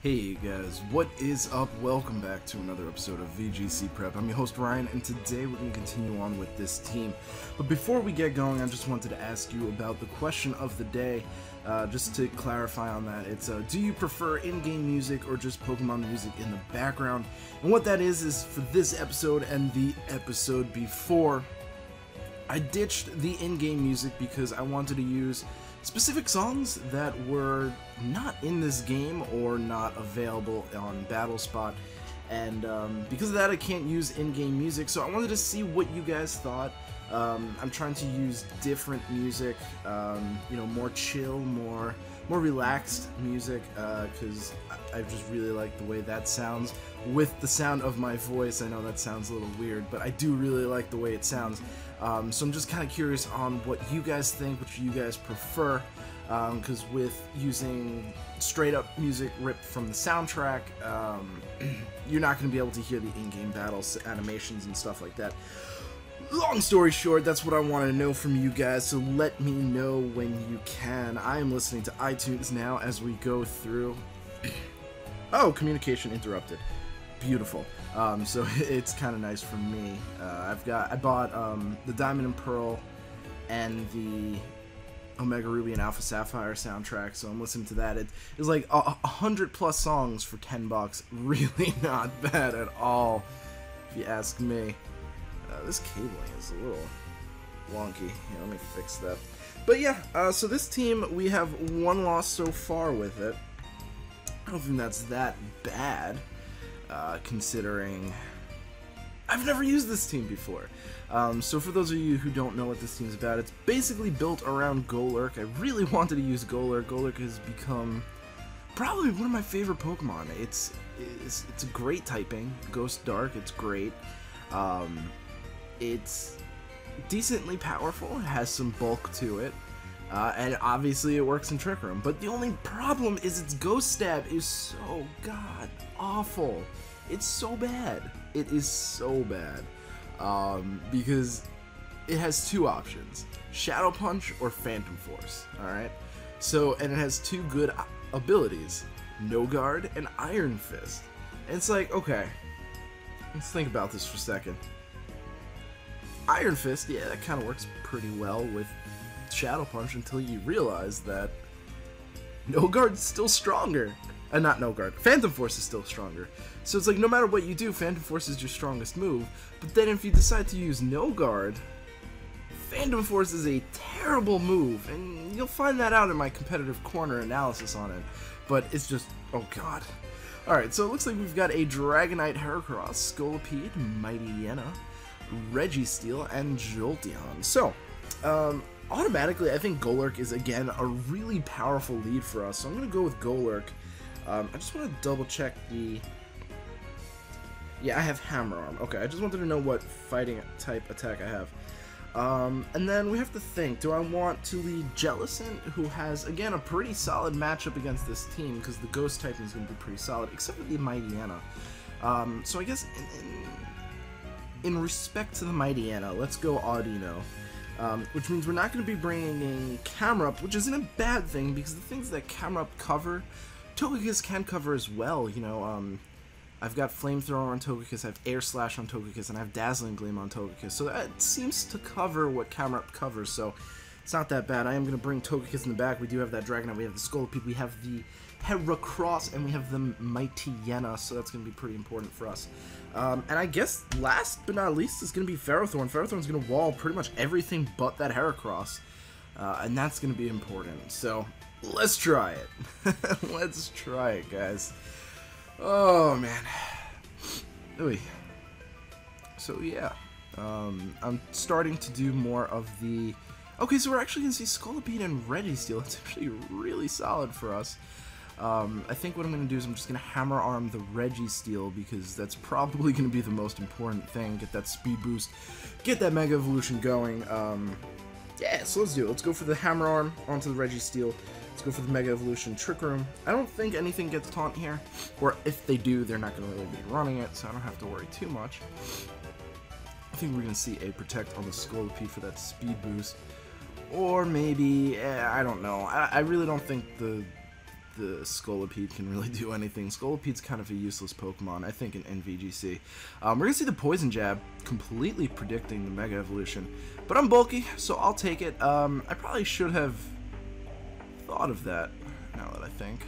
Hey guys, what is up? Welcome back to another episode of VGC Prep. I'm your host Ryan, and today we're going to continue on with this team. But before we get going, I just wanted to ask you about the question of the day. Just to clarify on that, it's do you prefer in-game music or just Pokemon music in the background? And what that is for this episode and the episode before, I ditched the in-game music because I wanted to use specific songs that were not in this game or not available on BattleSpot, and because of that I can't use in-game music, so I wanted to see what you guys thought. I'm trying to use different music, you know, more chill, more relaxed music, because I just really like the way that sounds with the sound of my voice. I know that sounds a little weird, but I do really like the way it sounds. So I'm just kind of curious on what you guys think, what you guys prefer, because with using straight up music ripped from the soundtrack, you're not going to be able to hear the in-game battles, animations, and stuff like that. Long story short, that's what I wanted to know from you guys, so let me know when you can. I am listening to iTunes now as we go through. Oh, communication interrupted. Beautiful. So it's kind of nice for me. I bought the Diamond and Pearl and the Omega Ruby and Alpha Sapphire soundtrack, so I'm listening to that. It's like 100+ songs for $10. Really not bad at all, if you ask me. This cabling is a little wonky. Yeah, let me fix that. But yeah, so this team, we have one loss so far with it. I don't think that's that bad, considering I've never used this team before. So for those of you who don't know what this team is about, it's basically built around Golurk. I really wanted to use Golurk. Golurk has become probably one of my favorite Pokemon. It's a great typing. Ghost Dark, it's great. It's decently powerful, it has some bulk to it, and obviously it works in Trick Room, but the only problem is its Ghost Stab is so god awful. It's so bad. It is so bad, because it has two options: Shadow Punch or Phantom Force, alright? So, and it has two good abilities, No Guard and Iron Fist. And it's like, okay, let's think about this for a second. Iron Fist, yeah, that kind of works pretty well with Shadow Punch until you realize that No Guard's still stronger. Not No Guard, Phantom Force is still stronger. So it's like, no matter what you do, Phantom Force is your strongest move. But then if you decide to use No Guard, Phantom Force is a terrible move. And you'll find that out in my competitive corner analysis on it. But it's just, oh god. Alright, so it looks like we've got a Dragonite, Heracross, Scolipede, Mightyena, Registeel, and Jolteon. So, automatically, I think Golurk is, again, a really powerful lead for us. So I'm going to go with Golurk. I just want to double check the... Yeah, I have Hammer Arm. Okay, I just wanted to know what fighting type attack I have. And then we have to think, do I want to lead Jellicent, who has, again, a pretty solid matchup against this team, because the Ghost typing is going to be pretty solid, except for the Mightyena. So I guess in respect to the Mightyena, let's go Audino, which means we're not going to be bringing in Camerupt, which isn't a bad thing, because the things that Camerupt cover, Togekiss can cover as well. You know, I've got Flamethrower on Togekiss, I have Air Slash on Togekiss, and I have Dazzling Gleam on Togekiss, so that seems to cover what Camerupt covers, so it's not that bad. I am going to bring Togekiss in the back. We do have that Dragonite, we have the Scolipede, we have the Heracross, and we have the Mightyena, so that's going to be pretty important for us. And I guess last but not least is going to be Ferrothorn. Ferrothorn's going to wall pretty much everything but that Heracross, and that's going to be important. So let's try it. Let's try it, guys. Oh man. Ooh. So yeah, I'm starting to do more of the... Okay, so we're actually going to see Scolipede and Registeel. It's actually really solid for us. I think what I'm going to do is I'm just going to Hammer Arm the Registeel, because that's probably going to be the most important thing. Get that speed boost, get that Mega Evolution going. Yeah, so let's do it. Let's go for the Hammer Arm onto the Registeel. Let's go for the Mega Evolution Trick Room. I don't think anything gets taunt here, or if they do, they're not going to really be running it, so I don't have to worry too much. I think we're going to see a Protect on the Scolipede for that speed boost. Or maybe, I don't know. I really don't think the the Scolipede can really do anything. Scolipede's kind of a useless Pokemon, I think, in VGC. We're going to see the Poison Jab completely predicting the Mega Evolution. But I'm bulky, so I'll take it. I probably should have thought of that, now that I think.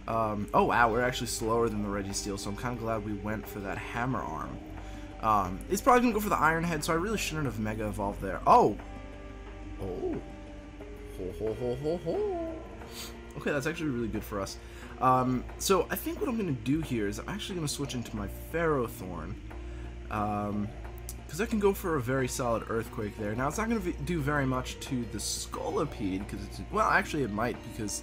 Oh wow, we're actually slower than the Registeel, so I'm kind of glad we went for that Hammer Arm. It's probably going to go for the Iron Head, so I really shouldn't have Mega Evolved there. Oh! Oh! Okay, that's actually really good for us. So I think what I'm going to do here is I'm actually going to switch into my Ferrothorn. Because I can go for a very solid Earthquake there. Now, it's not going to do very much to the Scolipede, because it's... Well, actually it might, because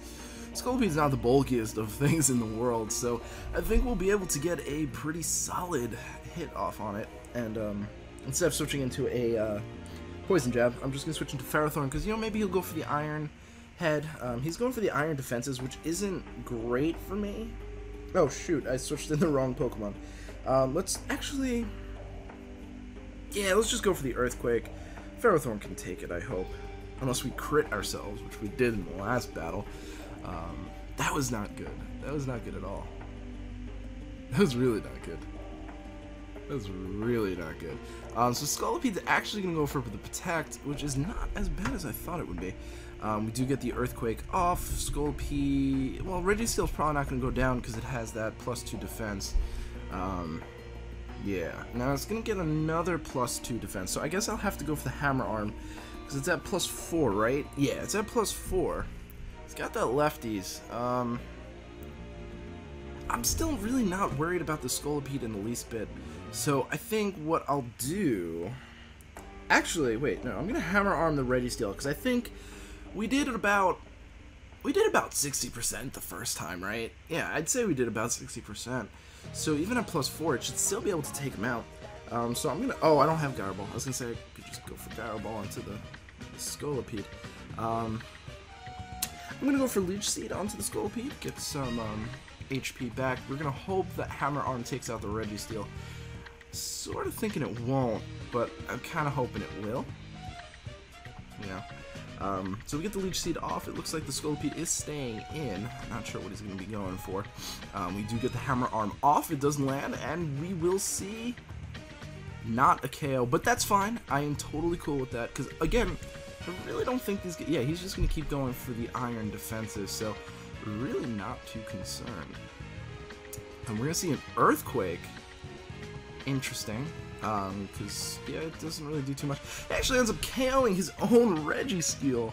Scolipede's not the bulkiest of things in the world, so I think we'll be able to get a pretty solid hit off on it. And instead of switching into a Poison Jab, I'm just going to switch into Ferrothorn, because, you know, maybe he'll go for the Iron Head. He's going for the Iron Defenses, which isn't great for me. Oh, shoot, I switched in the wrong Pokemon. Let's actually... Yeah, let's just go for the Earthquake. Ferrothorn can take it, I hope. Unless we crit ourselves, which we did in the last battle. That was not good. That was not good at all. That was really not good. That was really not good. So Scolipede's actually going to go for the Protect, which is not as bad as I thought it would be. We do get the Earthquake off. Scolipede... Well, Registeel's probably not going to go down because it has that +2 defense. Yeah. Now it's going to get another +2 defense, so I guess I'll have to go for the Hammer Arm because it's at +4, right? Yeah, it's at +4. It's got that lefties. I'm still really not worried about the Scolipede in the least bit. So I think what I'll do... Actually, wait, no, I'm going to Hammer Arm the Registeel, because I think we did about 60% the first time, right? Yeah, I'd say we did about 60%. So even at +4, it should still be able to take him out. So I'm going to... Oh, I don't have Gyro Ball. I was going to say I could just go for Gyro Ball into the Scolipede. I'm going to go for Leech Seed onto the Scolipede, get some HP back. We're going to hope that Hammer Arm takes out the Registeel. Sort of thinking it won't, but I'm kind of hoping it will. Yeah. So we get the Leech Seed off. It looks like the Scolipede is staying in. Not sure what he's going to be going for. We do get the Hammer Arm off. It doesn't land, and we will see not a KO, but that's fine. I am totally cool with that, because, again, I really don't think these... Yeah, he's just going to keep going for the Iron Defenses, so really not too concerned. And we're going to see an Earthquake. Interesting, because, yeah, it doesn't really do too much. He actually ends up KOing his own Registeel.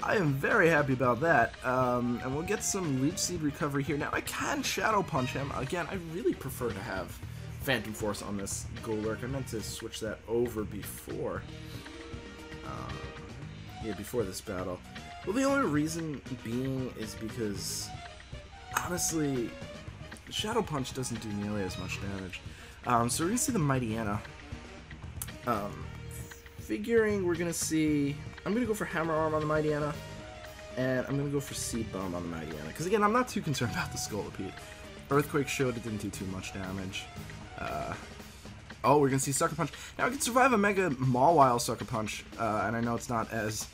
I am very happy about that, and we'll get some Leech Seed recovery here. Now, I can Shadow Punch him. Again, I really prefer to have Phantom Force on this Golurk. I meant to switch that over before. Yeah, before this battle. Well, the only reason being is because, honestly, Shadow Punch doesn't do nearly as much damage. So we're going to see the Mightyena. Figuring we're going to see... I'm going to go for Hammer Arm on the Mightyena, and I'm going to go for Seed Bomb on the Mightyena. Because, again, I'm not too concerned about the Scolipede. Earthquake showed it didn't do too much damage. Oh, we're going to see Sucker Punch. Now, I can survive a Mega Mawile Sucker Punch, and I know it's not as...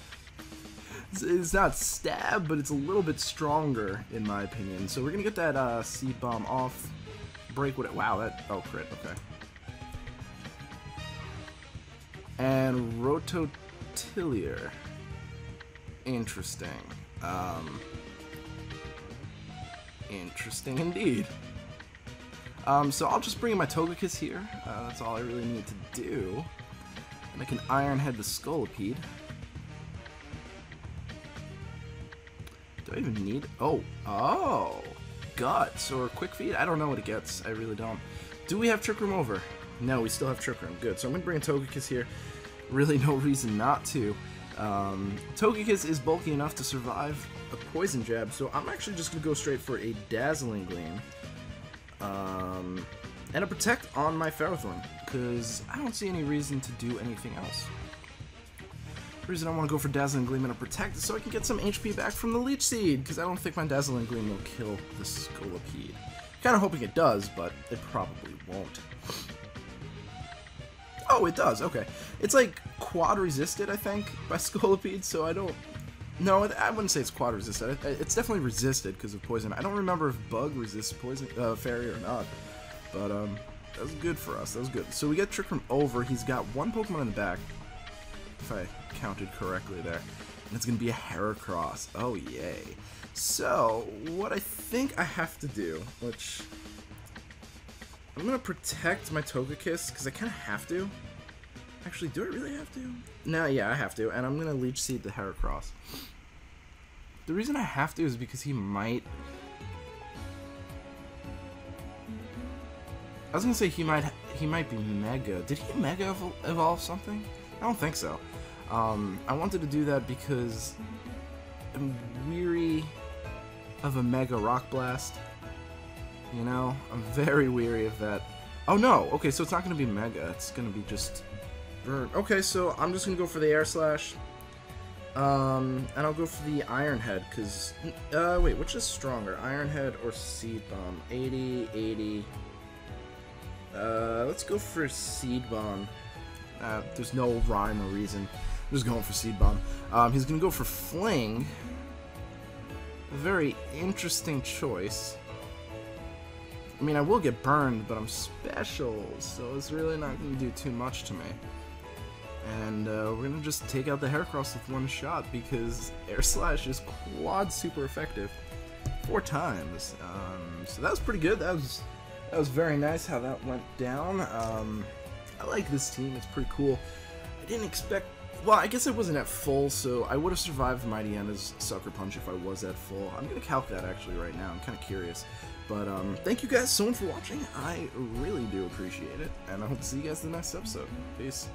It's not stab, but it's a little bit stronger, in my opinion. So we're going to get that Seed Bomb off. Break what it... Wow, that... Oh, crit, okay. And Rototilier. Interesting. Interesting indeed. So I'll just bring in my Togekiss here. That's all I really need to do. And I can Iron Head the Scolipede. Do I even need... Oh. Oh! Guts or Quick Feed? I don't know what it gets. I really don't. Do we have Trick Room over? No, we still have Trick Room. Good. So I'm going to bring a Togekiss here. Really no reason not to. Togekiss is bulky enough to survive a Poison Jab, so I'm actually just going to go straight for a Dazzling Gleam. And a Protect on my Ferrothorn, because I don't see any reason to do anything else. The reason I want to go for Dazzling Gleam and a Protect is so I can get some HP back from the Leech Seed, because I don't think my Dazzling Gleam will kill the Scolipede. Kind of hoping it does, but it probably won't. Oh, it does, okay. It's like quad resisted, I think, by Scolipede, so I don't No, I wouldn't say it's quad resisted. It's definitely resisted because of poison. I don't remember if bug resists poison fairy or not, but that was good for us. That was good. So we get Trick Room over. He's got one Pokemon in the back, if I counted correctly there, and it's gonna be a Heracross. Oh yay! So what I think I have to do, which I'm gonna protect my Togekiss because I kind of have to. Actually, do I really have to? No, yeah, I have to, and I'm gonna Leech Seed the Heracross. The reason I have to is because he might... I was gonna say he might be Mega. Did he Mega evolve something? I don't think so. I wanted to do that because I'm weary of a Mega Rock Blast. You know, I'm very weary of that. Oh no! Okay, so it's not gonna be Mega. It's gonna be just... Okay, so I'm just gonna go for the Air Slash, and I'll go for the Iron Head, because, wait, which is stronger, Iron Head or Seed Bomb? 80, 80, let's go for Seed Bomb. There's no rhyme or reason, I'm just going for Seed Bomb. He's gonna go for Fling, a very interesting choice. I mean, I will get burned, but I'm special, so it's really not gonna do too much to me. And we're gonna just take out the Heracross with one shot because Air Slash is quad super effective 4 times. So that was pretty good. That was very nice how that went down. I like this team. It's pretty cool. I didn't expect. Well, I guess I wasn't at full, so I would have survived Mighty Anna's Sucker Punch if I was at full. I'm gonna calc that actually right now. I'm kind of curious. But thank you guys so much for watching. I really do appreciate it, and I hope to see you guys in the next episode. Peace.